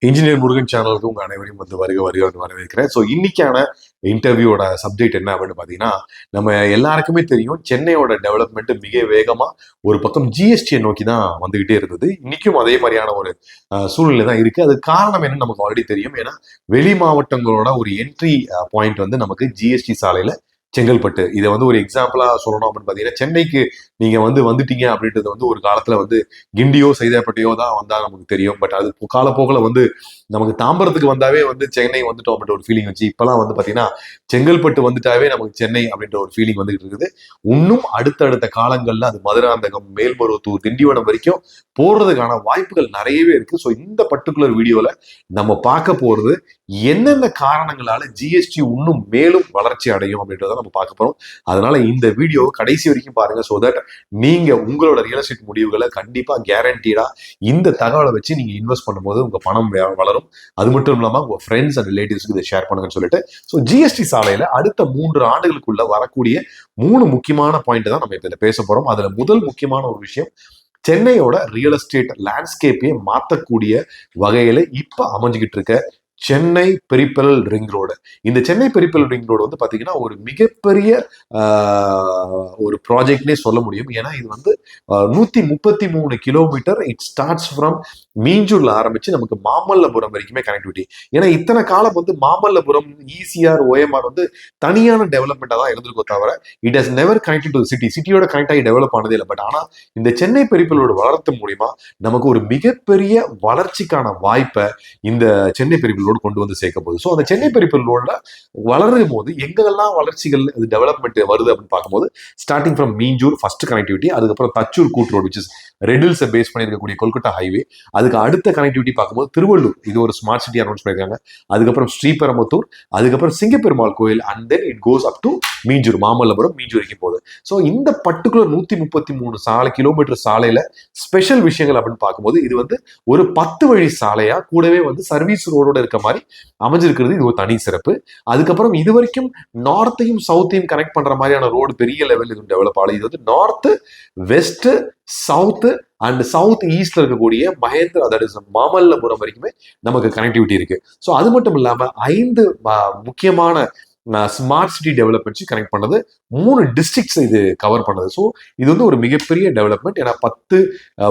Engineer Murugan சேனலுக்கு உங்க அனைவரையும் வருக வரவேற்கிறேன். ஸோ இன்னைக்கான இன்டர்வியூட சப்ஜெக்ட் என்ன அப்படின்னு பார்த்தீங்கன்னா, நம்ம எல்லாருக்குமே தெரியும் சென்னையோட டெவலப்மெண்ட் மிக வேகமா ஒரு பக்கம் ஜிஎஸ்டியை நோக்கி தான் வந்துகிட்டே இருந்தது. இன்னைக்கும் அதே மாதிரியான ஒரு சூழ்நிலை தான் இருக்கு. அது காரணம் என்னன்னு நமக்கு ஆல்ரெடி தெரியும். ஏன்னா வெளி மாவட்டங்களோட ஒரு என்ட்ரி பாயிண்ட் வந்து நமக்கு ஜிஎஸ்டி சாலையில செங்கல்பட்டு. இதை வந்து ஒரு எக்ஸாம்பிளா சொல்லணும் அப்படின்னு பார்த்தீங்கன்னா, சென்னைக்கு நீங்க வந்துட்டீங்க அப்படின்றது ஒரு காலத்துல கிண்டியோ சைதாப்பேட்டையோ தான் வந்தா நமக்கு தெரியும். பட் அது காலப்போக்கில் நமக்கு தாம்பரத்துக்கு வந்தாவே சென்னை வந்துட்டோம் அப்படின்ற ஒரு ஃபீலிங் வச்சு இப்பெல்லாம் பாத்தீங்கன்னா செங்கல்பட்டு வந்துட்டாவே நமக்கு சென்னை அப்படின்ற ஒரு ஃபீலிங் வந்துட்டு இருக்குது. இன்னும் அடுத்தடுத்த காலங்கள்ல அது மதுராந்தகம், மேல்மருவத்தூர், திண்டிவனம் வரைக்கும் போறதுக்கான வாய்ப்புகள் நிறையவே இருக்கு. ஸோ இந்த பர்டிகுலர் வீடியோல நம்ம பார்க்க போறது என்னென்ன காரணங்களால ஜிஎஸ்டி இன்னும் மேலும் வளர்ச்சி அடையும் அப்படின்றத நம்ம பார்க்க போறோம். அதனால இந்த வீடியோ கடைசி வரைக்கும் பாருங்க. ஸோ தட் நீங்க உங்களோட ரியல் எஸ்டேட் முடிவுகளை கண்டிப்பா கேரண்டீடா இந்த தகவலை வச்சு நீங்க இன்வெஸ்ட் பண்ணும்போது உங்க பணம் வளரும். அது மட்டும் இல்லாம உங்க ஃப்ரெண்ட்ஸ் அண்ட் ரிலேட்டிவ்ஸ்க்கு இதை ஷேர் பண்ணுங்கன்னு சொல்லிட்டு, ஸோ ஜிஎஸ்டி சாலையில அடுத்த 3 ஆண்டுகளுக்குள்ள வரக்கூடிய 3 முக்கியமான பாயிண்ட் தான் நம்ம இதில் பேச போறோம். அதுல முதல் முக்கியமான ஒரு விஷயம், சென்னையோட ரியல் எஸ்டேட் லேண்ட்ஸ்கேப்பையே மாற்றக்கூடிய வகையில இப்ப அமைஞ்சுக்கிட்டு இருக்க சென்னை பெரிபெரல் ரிங் ரோடு. இந்த சென்னை பெரிபெரல் ரிங் ரோடு பாத்தீங்கன்னா ஒரு மிகப்பெரிய ஒரு ப்ராஜெக்ட்னே சொல்ல முடியும். ஏன்னா இது 133 கிலோமீட்டர். இட் ஸ்டார்ட்ஸ் ஃப்ரம் மீஞ்சூர்ல ஆரம்பிச்சு நமக்கு மாமல்லபுரம் வரைக்குமே கனெக்டிவிட்டி. ஏன்னா இத்தனை காலம் மாமல்லபுரம், ஈசிஆர், ஓஎம்ஆர் தனியான டெவலப்மெண்டா தான் இருந்திருக்கோ தவிர it has never connected to city. சிட்டியோட கனெக்ட் ஆகி டெவலப் ஆனதே இல்லை. பட் ஆனா இந்த சென்னை பெரிபெரல் வளர்த்து மூலியமா நமக்கு ஒரு மிகப்பெரிய வளர்ச்சிக்கான வாய்ப்பை இந்த சென்னை பெரிபெரல் ரோடு கொண்டு சேர்க்க போகுது. ஸோ அந்த சென்னை பெரிபெரல் ரோட்ல வளரும் போது எங்கெல்லாம் வளர்ச்சிகள் அது டெவலப்மெண்ட் வருது அப்படின்னு பார்க்கும்போது, starting from Minjur first connectivity, அதுக்கப்புறம் தச்சூர் கூட் ரோடு விச் இஸ் ரெடில்ஸை பேஸ் பண்ணியிருக்கக்கூடிய கொல்கட்டா ஹைவே, அதுக்கு அடுத்த கனெக்டிவிட்டி பார்க்கும்போது திருவள்ளூர், இது ஒரு ஸ்மார்ட் சிட்டி அனௌன்ஸ் பண்ணியிருக்காங்க. அதுக்கப்புறம் ஸ்ரீபெரும்புத்தூர், அதுக்கப்புறம் சிங்கப்பெருமாள் கோயில், and then it goes up to Minjur, Mamallapuram, Minjur வரைக்கும் போகுது. ஸோ இந்த பர்டிகுலர் 133 கிலோமீட்டர் சாலையில ஸ்பெஷல் விஷயங்கள் அப்படின்னு பார்க்கும்போது இது ஒரு 10 வழி சாலையா கூடவே சர்வீஸ் ரோடோட இருக்க மாதிரி அமைஞ்சிருக்கிறது. இது ஒரு தனி சிறப்பு. அதுக்கப்புறம் இது வரைக்கும் நார்த்தையும் சவுத்தையும் கனெக்ட் பண்ற மாதிரியான ரோடு பெரிய லெவல் இது டெவலப் ஆகல. இது north, west, south and south ஈஸ்ட்ல இருக்கக்கூடிய மகேந்திரா, தட் இஸ் மாமல்லபுரம் வரைக்குமே நமக்கு கனெக்டிவிட்டி இருக்கு. ஸோ அது மட்டும் இல்லாம 5 முக்கியமான ஸ்மார்ட் சிட்டி டெவலப்மெண்ட்ஸ் கனெக்ட் பண்ணது, 3 டிஸ்ட்ரிக்ட்ஸ் இது கவர் பண்ணது. ஸோ இது ஒரு மிகப்பெரிய டெவலப்மெண்ட். ஏன்னா 10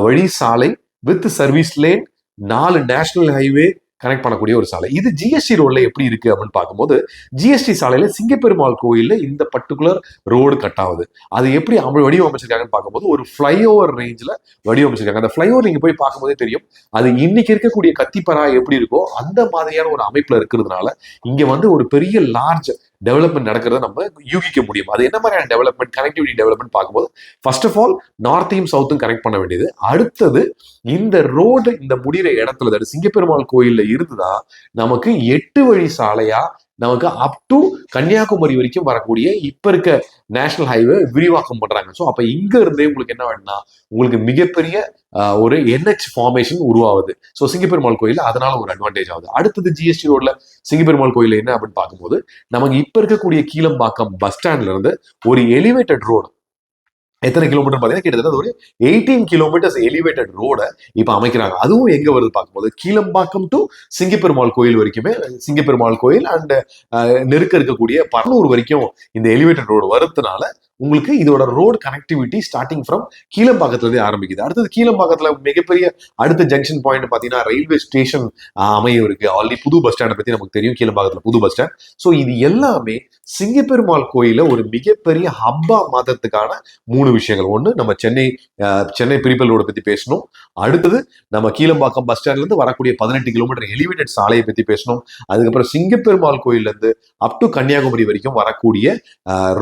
வழி சாலை with service lane, 4 national highway connect பண்ணக்கூடிய ஒரு சாலை. இது ஜிஎஸ்டி ரோட்ல எப்படி இருக்கு அப்படின்னு பார்க்கும்போது, ஜிஎஸ்டி சாலையில சிங்கப்பெருமாள் கோயில்ல இந்த பர்டிகுலர் ரோடு கட் ஆகுது. அது எப்படி வடிவமைச்சிருக்காங்கன்னு பார்க்கும்போது ஒரு ஃபிளைஓவர் ரேஞ்சில் வடிவமைச்சிருக்காங்க. அந்த ஃபிளைஓவர் நீங்க போய் பார்க்கும்போதே தெரியும், அது இன்னைக்கு இருக்கக்கூடிய கத்திப்பரா எப்படி இருக்கோ அந்த மாதிரியான ஒரு அமைப்புல இருக்கிறதுனால இங்க ஒரு பெரிய லார்ஜ் டெவலப்மெண்ட் நடக்கிறத நம்ம யூகிக்க முடியும். அது என்ன மாதிரியான டெவலப்மெண்ட், கனெக்டிவிட்டி டெவலப்மெண்ட் பார்க்கும்போது, ஃபர்ஸ்ட் ஆஃப் ஆல் நார்த்தையும் சவுத்தும் கனெக்ட் பண்ண வேண்டியது. அடுத்தது இந்த ரோடு இந்த முடிகிற இடத்துல சிங்கப்பெருமாள் கோயில்ல இருந்துதான் நமக்கு 8 வழி சாலையா நமக்கு அப் டு கன்னியாகுமரி வரைக்கும் வரக்கூடிய இப்ப இருக்க நேஷனல் ஹைவே விரிவாக்கம் பண்றாங்க. ஸோ அப்ப இங்க இருந்தே உங்களுக்கு என்ன வேணும்னா உங்களுக்கு மிகப்பெரிய ஒரு என்ஹெச் ஃபார்மேஷன் உருவாகுது. ஸோ சிங்கப்பெருமாள் கோயில் அதனால ஒரு அட்வான்டேஜ் ஆகுது. அடுத்தது ஜிஎஸ்டி ரோட்ல சிங்கப்பெருமாள் கோயில் என்ன அப்படின்னு பார்க்கும்போது, நமக்கு இப்ப இருக்கக்கூடிய கீழம்பாக்கம் பஸ் ஸ்டாண்ட்ல இருந்து ஒரு எலிவேட்டட் ரோடு எத்தனை கிலோமீட்டர் பார்த்தீங்கன்னா கிட்டத்தட்ட ஒரு 18 கிலோமீட்டர்ஸ் எலிவேட்டட் ரோட இப்ப அமைக்கிறாங்க. அதுவும் எங்க வருது பார்க்கும்போது கீழம்பாக்கம் டு சிங்கப்பெருமாள் கோயில் வரைக்குமே, சிங்கப்பெருமாள் கோயில் அண்ட் நெருக்க இருக்கக்கூடிய பர்னூர் வரைக்கும் இந்த எலிவேட்டட் ரோடு வருதுனால உங்களுக்கு இதோட ரோடு கனெக்டிவிட்டி ஸ்டார்டிங் ஃப்ரம் கீழம்பாக்கத்துல இருந்து ஆரம்பிக்குது. அடுத்தது கீழம்பாக்கத்துல மிகப்பெரிய அடுத்த ஜங்ஷன் பாயிண்ட் பாத்தீங்கன்னா ரயில்வே ஸ்டேஷன் அமையும் இருக்கு. ஆல்ரெடி புது பஸ் ஸ்டாண்டை பத்தி நமக்கு தெரியும், கீழம்பாக்கத்துல புது பஸ் ஸ்டாண்ட். ஸோ இது எல்லாமே சிங்கப்பெருமாள் கோயில ஒரு மிகப்பெரிய ஹப்பா மாதத்துக்கான 3 விஷயங்கள். ஒண்ணு நம்ம சென்னை பெரிபெரல் ரோடு பத்தி பேசணும். அடுத்தது நம்ம கீழம்பாக்கம் பஸ் ஸ்டாண்ட்ல இருந்து வரக்கூடிய 18 கிலோமீட்டர் எலிவேட்டட் சாலையை பத்தி பேசணும். அதுக்கப்புறம் சிங்கப்பெருமாள் கோயில்ல இருந்து அப் டு கன்னியாகுமரி வரைக்கும் வரக்கூடிய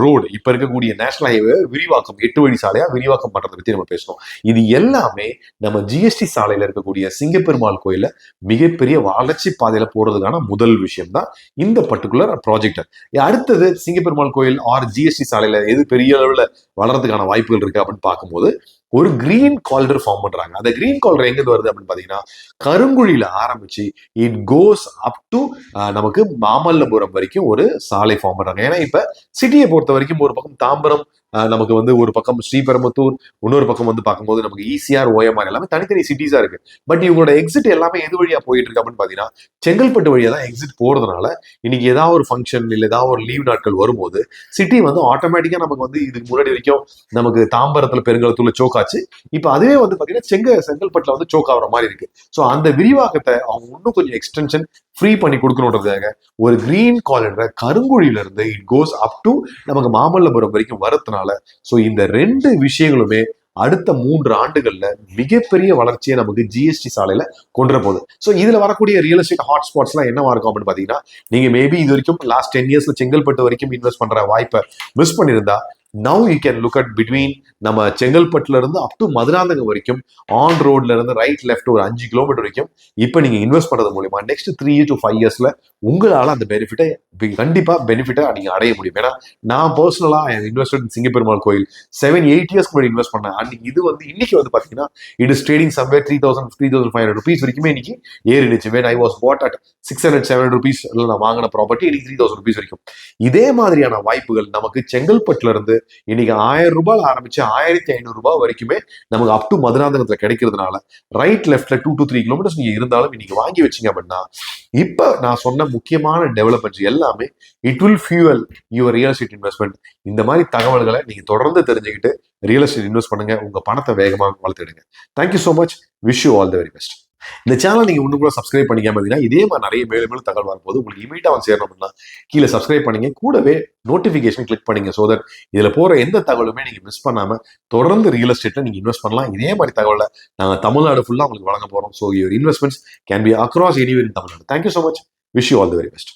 ரோடு, இப்ப இருக்கக்கூடிய நேஷனல் ஹைவே விரிவாக்கம் 8 வழி சாலையா விரிவாக்கம் பண்றதை பத்தி நம்ம பேசணும். இது எல்லாமே நம்ம ஜிஎஸ்டி சாலையில இருக்கக்கூடிய சிங்கப்பெருமாள் கோயில மிகப்பெரிய வளர்ச்சி பாதையில போறதுக்கான முதல் விஷயம் தான் இந்த பர்டிகுலர் ப்ராஜெக்ட். அடுத்தது சிங்கப்பெருமாள் கோயில் ஆர் ஜிஎஸ்டி சாலையில எது பெரிய அளவுல வளர்றதுக்கான வாய்ப்புகள் இருக்கு அப்படின்னு பார்க்கும்போது, ஒரு கிரீன் காரிடர் ஃபார்ம் பண்றாங்க. அந்த கிரீன் காரிடர் எங்க வருது அப்படின்னு பாத்தீங்கன்னா கருங்குழியில ஆரம்பிச்சு இட் கோஸ் அப் டு நமக்கு மாமல்லபுரம் வரைக்கும் ஒரு சாலை ஃபார்ம் பண்றாங்க. ஏன்னா இப்ப சிட்டியை பொறுத்த வரைக்கும் ஒரு பக்கம் தாம்பரம், நமக்கு வந்து ஒரு பக்கம் ஸ்ரீபெரும்புத்தூர், இன்னொரு பக்கம் வந்து பார்க்கும்போது நமக்கு ஈசிஆர், ஓஎம்ஆர் எல்லாமே தனித்தனி சிட்டிஸா இருக்கு. பட் இவங்களோட எக்ஸிட் எல்லாமே எது வழியா போயிட்டு இருக்கு அப்படின்னு பாத்தீங்கன்னா செங்கல்பட்டு வழியா தான் எக்ஸிட் போறதுனால இன்னைக்கு ஏதாவது ஒரு ஃபங்க்ஷன் இல்லை ஏதாவது ஒரு லீவ் நாட்கள் வரும்போது சிட்டி வந்து ஆட்டோமேட்டிக்கா நமக்கு வந்து இதுக்கு முன்னாடி வரைக்கும் நமக்கு தாம்பரத்துல பெருங்கலத்தூர்ல சோக் ஆச்சு. இப்ப அதுவே வந்து பாத்தீங்கன்னா செங்கல்பட்டுல வந்து சோக் ஆகுற மாதிரி இருக்கு. ஸோ அந்த விரிவாக்கத்தை அவங்க இன்னும் கொஞ்சம் எக்ஸ்டென்ஷன் ஃப்ரீ பண்ணி கொடுக்கணுன்றதுக்காக ஒரு கிரீன் காரிடரை கருங்குழியில இருந்து இட் கோஸ் அப் டு நமக்கு மாமல்லபுரம் வரைக்கும் வரதுனால ஸோ இந்த ரெண்டு விஷயங்களுமே அடுத்த 3 ஆண்டுகள்ல மிகப்பெரிய வளர்ச்சியை நமக்கு ஜிஎஸ்டி சாலையில கொண்டு போகுது. ஸோ இதுல வரக்கூடிய ரியல் எஸ்டேட் ஹாட்ஸ்பாட்ஸ் எல்லாம் என்னவா இருக்கும் அப்படின்னு பாத்தீங்கன்னா நீங்க மேபி இது வரைக்கும் லாஸ்ட் 10 இயர்ஸ்ல செங்கல்பட்டு வரைக்கும் இன்வெஸ்ட் பண்ற வாய்ப்பை மிஸ் பண்ணியிருந்தா now you can look at between நம்ம செங்கல்பட்டுல இருந்து அப் டு மதுராந்தகம் வரைக்கும் ஆன் ரோட்ல இருந்து ரைட் லெஃப்ட் ஒரு 5 கிலோமீட்டர் வரைக்கும் இப்ப நீங்க இன்வெஸ்ட் பண்றது மூலியமா நெக்ஸ்ட் 3 to 5 இயர்ஸ்ல உங்களால அந்த பெனிஃபிட்டை கண்டிப்பா பெனிஃபிட்டை நீங்க அடைய முடியும். ஏன்னா நான் பர்சனலா இன்வெஸ்ட் சிங்கப்பெருமாள் கோயில் 7-8 இயர்ஸ்க்கு முன்னாடி இன்வெஸ்ட் பண்ணேன். அன்னைக்கு இது வந்து இன்னைக்கு வந்து பாத்தீங்கன்னா it is trading somewhere 3,500 rupees வரைக்குமே இன்னைக்கு ஏறிடுச்சு. when I was bought at 600-700 rupees நான் வாங்கின ப்ராப்பர்ட்டி இன்னைக்கு 3,000 rupees வரைக்கும். இதே மாதிரியான வாய்ப்புகள் நமக்கு செங்கல்பட்டுல இருந்து இன்னைக்கு 1000 ரூபாய் ஆரம்பிச்சு 1500 ரூபாய் வரைக்குமே நமக்கு அப் டு மதுராந்தகத்துல கிடைக்கிறதுனால ரைட் லெஃப்ட்ல 2 to 3 கிலோமீட்டர்ஸ் நீங்க இருந்தாலும் இன்னைக்கு வாங்கி வச்சீங்க அப்படின்னா இப்ப நான் சொன்ன முக்கியமான டெவலப்மெண்ட்ஸ் எல்லாமே it will fuel your real estate investment. இந்த மாதிரி தகவல்களை நீங்க தொடர்ந்து தெரிஞ்சுக்கிட்டு ரியல் எஸ்டேட் இன்வெஸ்ட் பண்ணுங்க, உங்க பணத்தை வேகமாக வளர்த்துடுங்க. Thank you so much. Wish you all the very best. இந்த சேனல் நீங்க இன்னும் கூட சப்ஸ்கிரைப் பண்ணிக்காம இருந்தீங்கன்னா இதே மாதிரி நிறைய மேலும் தகவல் வரும்போது உங்களுக்கு இமீடியட்டா வந்து சேரணும் அப்படின்னா கீழே சப்ஸ்கிரைப் பண்ணீங்க, கூடவே நோட்டிபிகேஷன் கிளிக் பண்ணீங்க. ஸோ தட் இதுல போற எந்த தகவலுமே நீங்க மிஸ் பண்ணாம தொடர்ந்து ரியல் எஸ்டேட்ல நீங்க இன்வெஸ்ட் பண்ணலாம். இதே மாதிரி தகவலை நாங்கள் தமிழ்நாடு ஃபுல்லா உங்களுக்கு வழங்க போறோம். So your investments can be across anywhere in Tamil Nadu. Thank you so much. Wish you all the very best.